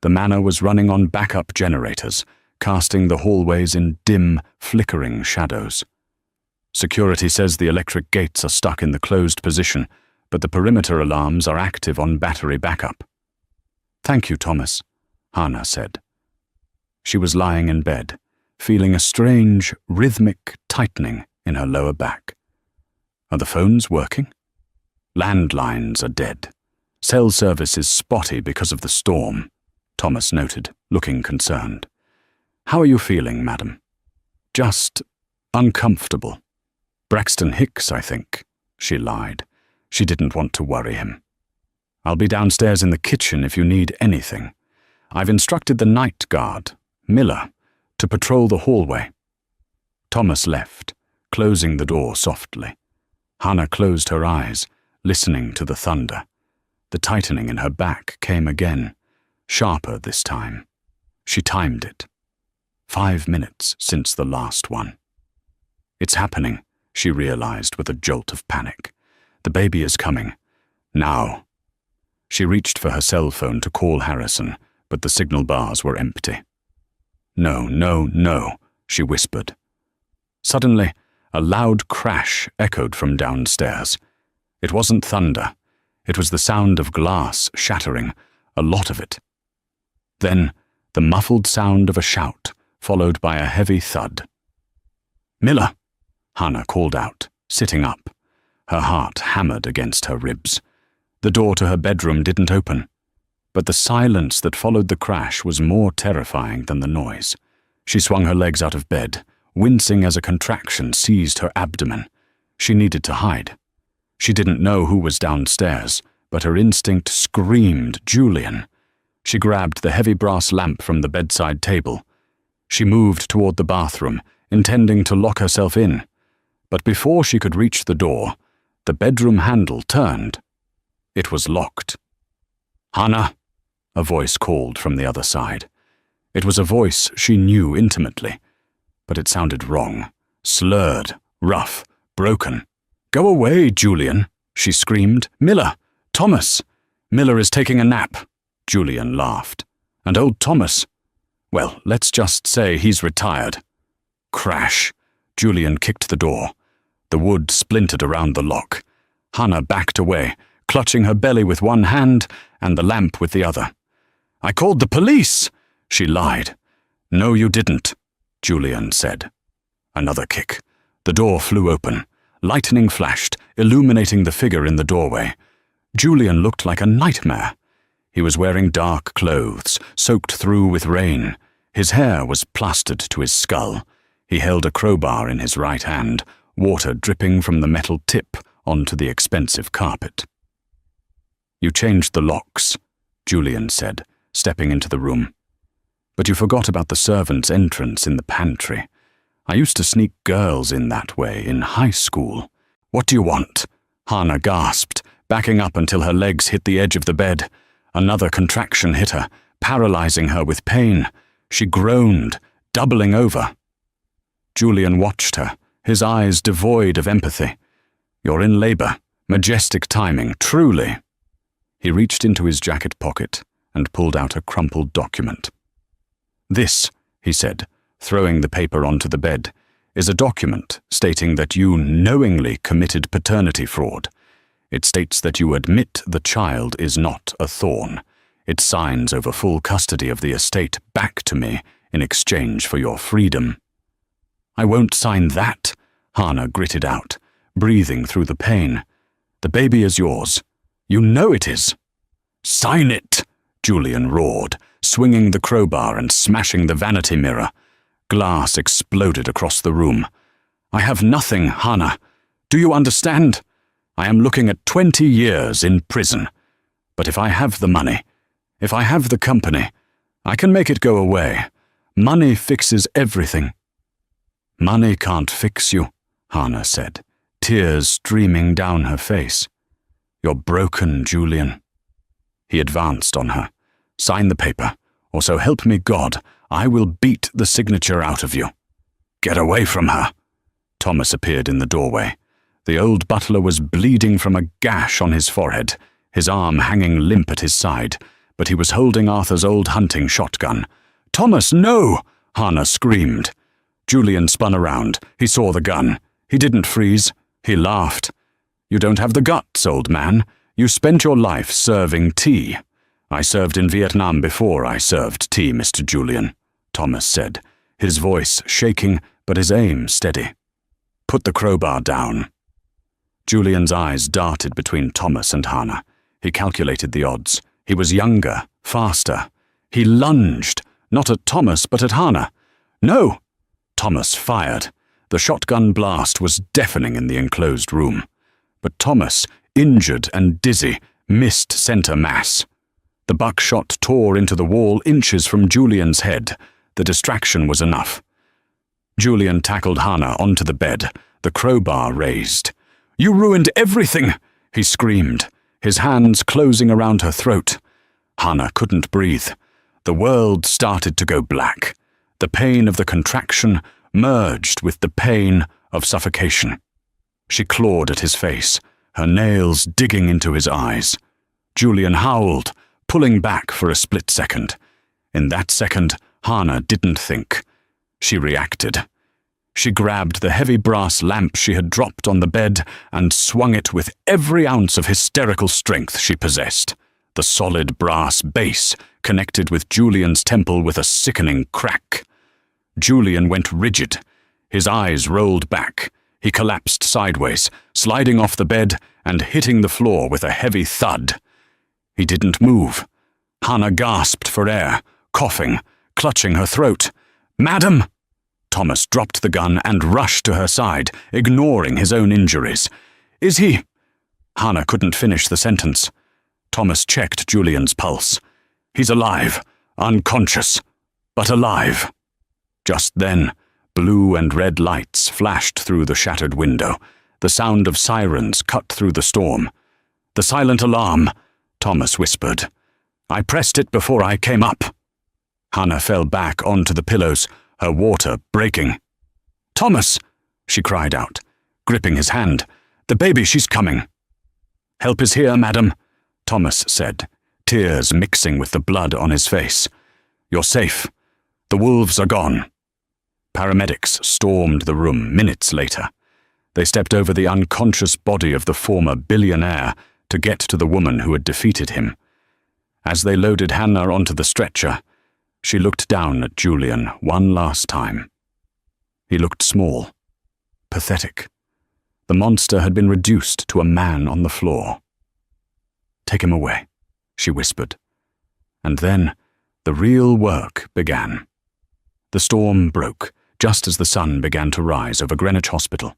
The manor was running on backup generators, casting the hallways in dim, flickering shadows. "Security says the electric gates are stuck in the closed position, but the perimeter alarms are active on battery backup." "Thank you, Thomas," Hannah said. She was lying in bed, feeling a strange, rhythmic tightening in her lower back. "Are the phones working?" "Landlines are dead. Cell service is spotty because of the storm," Thomas noted, looking concerned. "How are you feeling, madam?" "Just uncomfortable. Braxton Hicks, I think," she lied. She didn't want to worry him. "I'll be downstairs in the kitchen if you need anything. I've instructed the night guard, Miller, to patrol the hallway." Thomas left, closing the door softly. Hannah closed her eyes, listening to the thunder. The tightening in her back came again, sharper this time. She timed it. 5 minutes since the last one. "It's happening," she realized with a jolt of panic. "The baby is coming. Now." She reached for her cell phone to call Harrison, but the signal bars were empty. "No, no, no," she whispered. Suddenly, a loud crash echoed from downstairs. It wasn't thunder. It was the sound of glass shattering, a lot of it. Then, the muffled sound of a shout, followed by a heavy thud. "Miller!" Hannah called out, sitting up. Her heart hammered against her ribs. The door to her bedroom didn't open, but the silence that followed the crash was more terrifying than the noise. She swung her legs out of bed, wincing as a contraction seized her abdomen. She needed to hide. She didn't know who was downstairs, but her instinct screamed Julian. She grabbed the heavy brass lamp from the bedside table. She moved toward the bathroom, intending to lock herself in. But before she could reach the door, the bedroom handle turned. It was locked. "Hannah," a voice called from the other side. It was a voice she knew intimately, but it sounded wrong, slurred, rough, broken. "Go away, Julian," she screamed. "Miller! Thomas! Miller is taking a nap." Julian laughed. "And old Thomas? Well, let's just say he's retired." Crash! Julian kicked the door. The wood splintered around the lock. Hannah backed away, clutching her belly with one hand and the lamp with the other. "I called the police!" She lied. "No, you didn't," Julian said. Another kick. The door flew open. Lightning flashed, illuminating the figure in the doorway. Julian looked like a nightmare. He was wearing dark clothes, soaked through with rain. His hair was plastered to his skull. He held a crowbar in his right hand, water dripping from the metal tip onto the expensive carpet. "You changed the locks," Julian said, stepping into the room. "But you forgot about the servant's entrance in the pantry. I used to sneak girls in that way in high school." "What do you want?" Hannah gasped, backing up until her legs hit the edge of the bed. Another contraction hit her, paralyzing her with pain. She groaned, doubling over. Julian watched her, his eyes devoid of empathy. "You're in labor. Majestic timing, truly." He reached into his jacket pocket and pulled out a crumpled document. "This," he said, throwing the paper onto the bed, "is a document stating that you knowingly committed paternity fraud. It states that you admit the child is not a thorn. It signs over full custody of the estate back to me in exchange for your freedom." "I won't sign that," Hannah gritted out, breathing through the pain. "The baby is yours. You know it is." "Sign it!" Julian roared, swinging the crowbar and smashing the vanity mirror. Glass exploded across the room. "I have nothing, Hannah. Do you understand? I am looking at 20 years in prison. But if I have the money, if I have the company, I can make it go away. Money fixes everything." "Money can't fix you," Hannah said, tears streaming down her face. "You're broken, Julian." He advanced on her. "Sign the paper, or so help me God, I will beat the signature out of you." "Get away from her." Thomas appeared in the doorway. The old butler was bleeding from a gash on his forehead, his arm hanging limp at his side, but he was holding Arthur's old hunting shotgun. "Thomas, no!" Hannah screamed. Julian spun around. He saw the gun. He didn't freeze. He laughed. "You don't have the guts, old man. You spent your life serving tea." "I served in Vietnam before I served tea, Mr. Julian," Thomas said, his voice shaking but his aim steady. "Put the crowbar down." Julian's eyes darted between Thomas and Hannah. He calculated the odds. He was younger, faster. He lunged, not at Thomas but at Hannah. "No!" Thomas fired. The shotgun blast was deafening in the enclosed room. But Thomas, injured and dizzy, missed center mass. The buckshot tore into the wall inches from Julian's head. The distraction was enough. Julian tackled Hannah onto the bed, the crowbar raised. "You ruined everything!" he screamed, his hands closing around her throat. Hannah couldn't breathe. The world started to go black. The pain of the contraction merged with the pain of suffocation. She clawed at his face, her nails digging into his eyes. Julian howled, pulling back for a split second. In that second, Hannah didn't think. She reacted. She grabbed the heavy brass lamp she had dropped on the bed and swung it with every ounce of hysterical strength she possessed. The solid brass base connected with Julian's temple with a sickening crack. Julian went rigid. His eyes rolled back. He collapsed sideways, sliding off the bed and hitting the floor with a heavy thud. He didn't move. Hannah gasped for air, coughing, clutching her throat. "Madam!" Thomas dropped the gun and rushed to her side, ignoring his own injuries. "Is he—" Hannah couldn't finish the sentence. Thomas checked Julian's pulse. "He's alive, unconscious, but alive." Just then, blue and red lights flashed through the shattered window. The sound of sirens cut through the storm. "The silent alarm," Thomas whispered. "I pressed it before I came up." Hannah fell back onto the pillows, her water breaking. "Thomas!" she cried out, gripping his hand. "The baby, she's coming." "Help is here, madam," Thomas said, tears mixing with the blood on his face. "You're safe. The wolves are gone." Paramedics stormed the room minutes later. They stepped over the unconscious body of the former billionaire to get to the woman who had defeated him. As they loaded Hannah onto the stretcher, she looked down at Julian one last time. He looked small, pathetic. The monster had been reduced to a man on the floor. "Take him away," she whispered. And then the real work began. The storm broke just as the sun began to rise over Greenwich Hospital.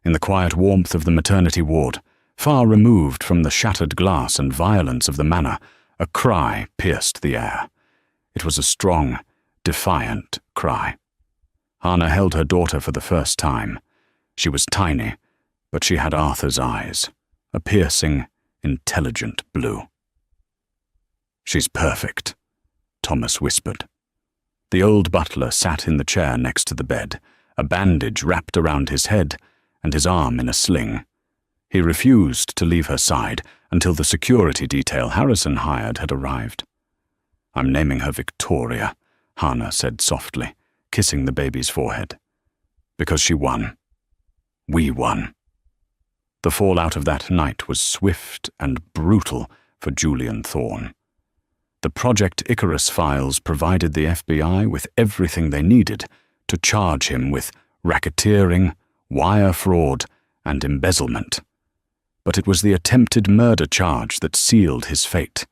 In the quiet warmth of the maternity ward, far removed from the shattered glass and violence of the manor, a cry pierced the air. It was a strong, defiant cry. Hannah held her daughter for the first time. She was tiny, but she had Arthur's eyes, a piercing, intelligent blue. "She's perfect," Thomas whispered. The old butler sat in the chair next to the bed, a bandage wrapped around his head and his arm in a sling. He refused to leave her side until the security detail Harrison hired had arrived. "I'm naming her Victoria," Hannah said softly, kissing the baby's forehead. "Because she won. We won." The fallout of that night was swift and brutal for Julian Thorne. The Project Icarus files provided the FBI with everything they needed to charge him with racketeering, wire fraud, and embezzlement. But it was the attempted murder charge that sealed his fate.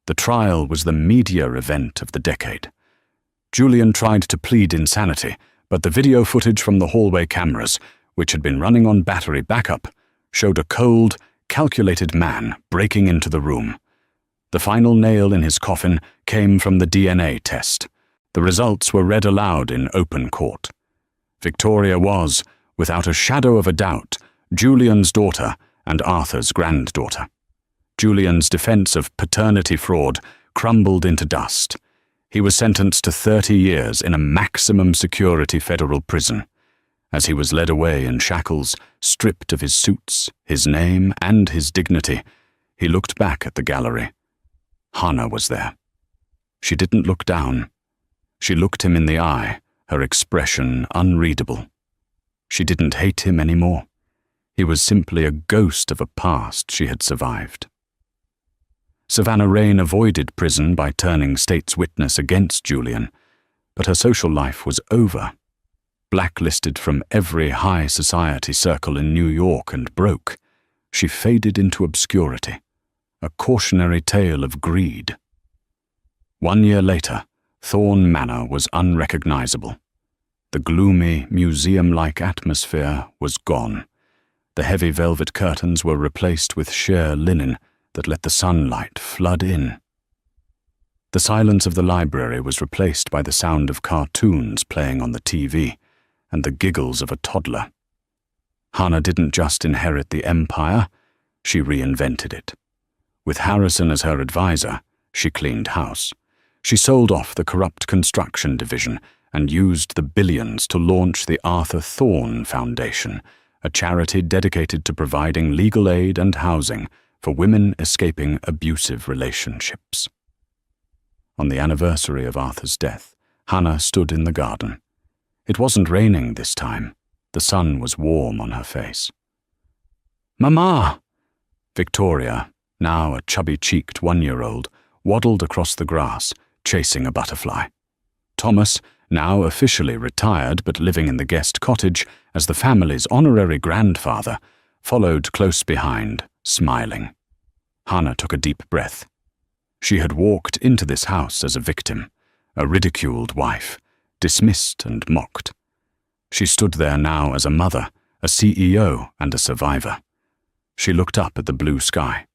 The trial was the media event of the decade. Julian tried to plead insanity, but the video footage from the hallway cameras, which had been running on battery backup, showed a cold, calculated man breaking into the room. The final nail in his coffin came from the DNA test. The results were read aloud in open court. Victoria was, without a shadow of a doubt, Julian's daughter and Arthur's granddaughter. Julian's defense of paternity fraud crumbled into dust. He was sentenced to 30 years in a maximum security federal prison. As he was led away in shackles, stripped of his suits, his name, and his dignity, he looked back at the gallery. Hannah was there. She didn't look down. She looked him in the eye, her expression unreadable. She didn't hate him anymore. He was simply a ghost of a past she had survived. Savannah Rain avoided prison by turning state's witness against Julian, but her social life was over. Blacklisted from every high society circle in New York and broke, she faded into obscurity, a cautionary tale of greed. 1 year later, Thorne Manor was unrecognizable. The gloomy, museum-like atmosphere was gone. The heavy velvet curtains were replaced with sheer linen that let the sunlight flood in. The silence of the library was replaced by the sound of cartoons playing on the TV and the giggles of a toddler. Hannah didn't just inherit the empire, she reinvented it. With Harrison as her advisor, she cleaned house. She sold off the corrupt construction division and used the billions to launch the Arthur Thorne Foundation, a charity dedicated to providing legal aid and housing for women escaping abusive relationships. On the anniversary of Arthur's death, Hannah stood in the garden. It wasn't raining this time. The sun was warm on her face. "Mama!" Victoria, now a chubby-cheeked 1-year-old, waddled across the grass, chasing a butterfly. Thomas, now officially retired but living in the guest cottage as the family's honorary grandfather, followed close behind, smiling. Hannah took a deep breath. She had walked into this house as a victim, a ridiculed wife, dismissed and mocked. She stood there now as a mother, a CEO, and a survivor. She looked up at the blue sky.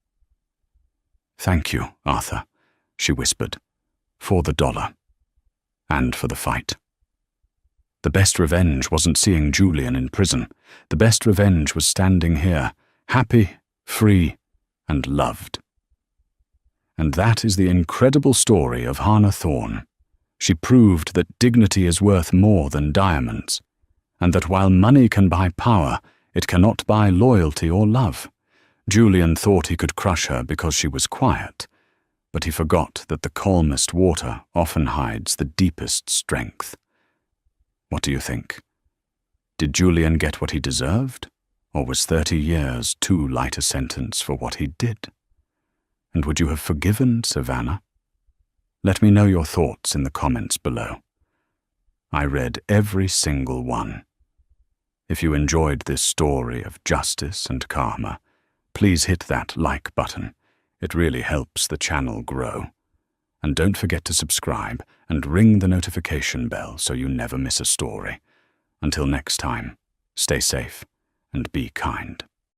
"Thank you, Arthur," she whispered, "for the $1, and for the fight." The best revenge wasn't seeing Julian in prison. The best revenge was standing here, happy, free, and loved. And that is the incredible story of Hannah Thorne. She proved that dignity is worth more than diamonds, and that while money can buy power, it cannot buy loyalty or love. Julian thought he could crush her because she was quiet, but he forgot that the calmest water often hides the deepest strength. What do you think? Did Julian get what he deserved, or was 30 years too light a sentence for what he did? And would you have forgiven Savannah? Let me know your thoughts in the comments below. I read every single one. If you enjoyed this story of justice and karma, please hit that like button. It really helps the channel grow. And don't forget to subscribe and ring the notification bell so you never miss a story. Until next time, stay safe and be kind.